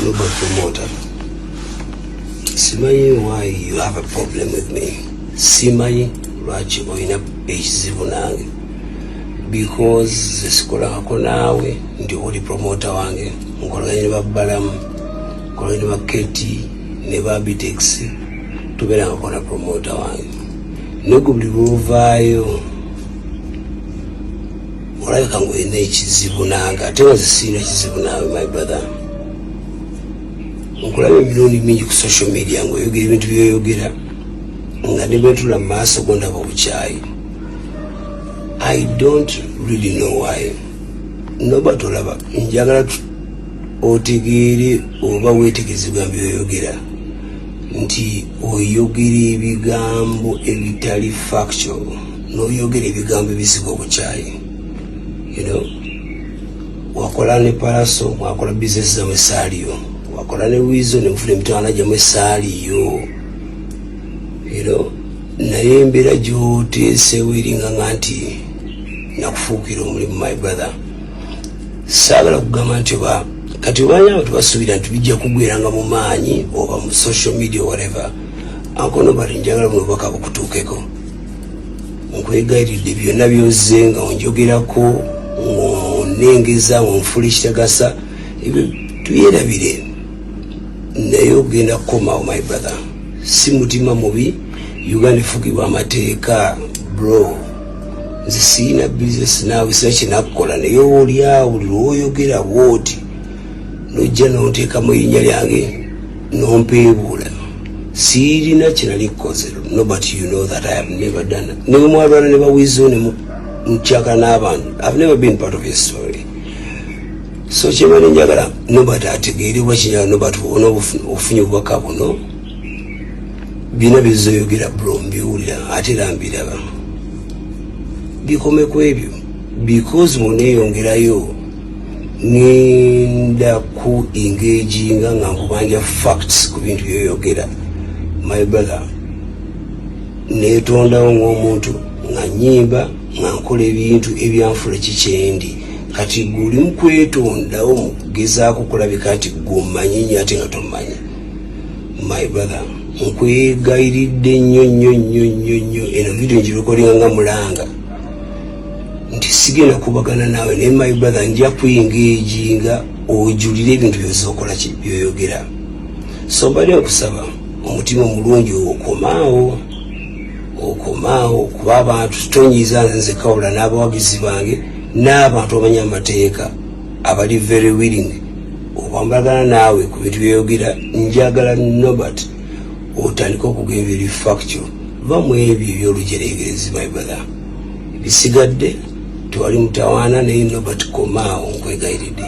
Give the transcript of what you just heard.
Nobert promoter. Simanyi why you have a problem with me. Simanyi lwaki olina ekizibu nange. Because sikolako naawe ndi oli promoter wange. Nkolaganye ne Balamu, nkolaganye ne Keti ne Bitex. Tubeera nga promoter wange. Nogwe buli lwovaayo olabika ng'olina ekizibu nange ate nga sirina kizibu naawe my brother. Nkulaba emirundi mingi ku social media ng'oyogera ebintu by'oyogera nga ne bwetula mu maaso go ndaba obukyayi. I don't really know why. Nobert olaba njagala otegeere oba weetegerezebwa by'oyogera nti oyogera ebigambo ebitali factual n'oyogera ebigambo ebisiga obukyayi. You know, wakola ne Paraso, wakola business za mesaliyo, wakola ne Wizo ne mfune mtwana ja mesaliyo. You know, naye embeera gy'oteesewo eringa nti nakufuukira omulimu my brother. Saagala kugamba nti oba kati obanyawo tubasuubira nti bijja kugweranga mu maanyi oba mu social media whatever. Uncle Nobert njagala buno obubaka bukutuukeko. Nkwegayiridde byonna by'ozze nga onjogerako nengeza onfula ekitagasa ebyo tuyerabire naye ogenda kukomawo my brother. Si mutima mubi Uganda efugibwa amateeka bro. Nze sirina business naawe sina kinakukola naye oli awo buli lw'oyogera bw'oti n'ojja n'onteekamu erinnya lyange n'ompeebuula sirina kinali kukoze. No, but you know that I have never done that. Ne mwalwana ne bawizo ne mchaka n'abantu. I've never been part of your story. So kyemani njagala Nobert ategeere wakinyala Nobert ono ofunye obubaka buno bina bizoyogera bro mbiwulira ate era mbiraba bikome ku ebyo because muneeyongerayo ngenda ku engaginga nga nkubanja facts ku bintu byoyogera my brother. Neetondawo ng'omuntu nga nyimba nga nkola ebintu ebyanfula kikyendi kati guli mukwetondawo mu kugezaako kulabika nti gwomanyi ate nga tomanyi my brother. Nkwegayiridde nnyo eno video ngirekodinga nga mulanga nti sigenda kubagana naawe naye my brother nja kuyingaginga ojulire ebintu byozookola byoyogera. So mbadde nkusaba omutima omulungi okomaawo kuba abantu tonyiza nze kawula n'abawagizi bange n'abantu abanya amateeka abali very willing okwambagana naawe ku bintu byeyogera. Njagala Nobert otandika okugenda eri factual va mu ebyo ebyolujeregerezi my brother. Bisigadde tewali mutawaana naye Nobert komaawo nkwegayiridde.